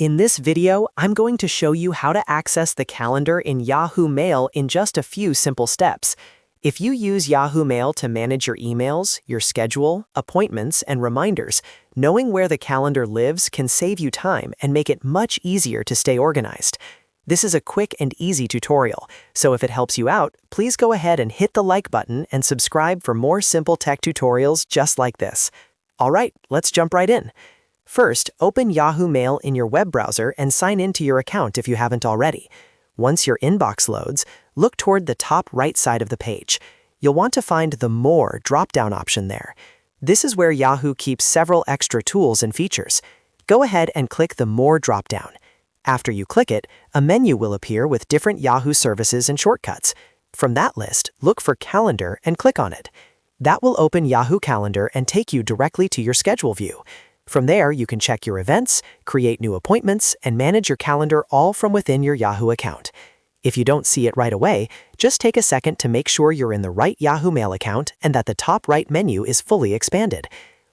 In this video, I'm going to show you how to access the calendar in Yahoo Mail in just a few simple steps. If you use Yahoo Mail to manage your emails, your schedule, appointments, and reminders, knowing where the calendar lives can save you time and make it much easier to stay organized. This is a quick and easy tutorial, so if it helps you out, please go ahead and hit the like button and subscribe for more simple tech tutorials just like this. All right, let's jump right in. First, open Yahoo Mail in your web browser and sign into your account if you haven't already. Once your inbox loads, look toward the top right side of the page. You'll want to find the More drop-down option there. This is where Yahoo keeps several extra tools and features. Go ahead and click the More drop-down. After you click it, a menu will appear with different Yahoo services and shortcuts. From that list, look for Calendar and click on it. That will open Yahoo Calendar and take you directly to your schedule view. From there, you can check your events, create new appointments, and manage your calendar all from within your Yahoo account. If you don't see it right away, just take a second to make sure you're in the right Yahoo Mail account and that the top right menu is fully expanded.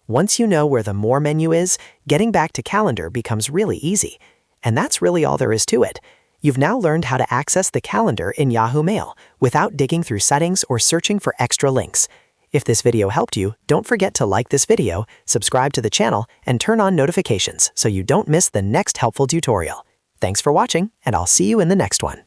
Once you know where the More menu is, getting back to Calendar becomes really easy. And that's really all there is to it. You've now learned how to access the calendar in Yahoo Mail without digging through settings or searching for extra links. If this video helped you, don't forget to like this video, subscribe to the channel, and turn on notifications so you don't miss the next helpful tutorial. Thanks for watching, and I'll see you in the next one.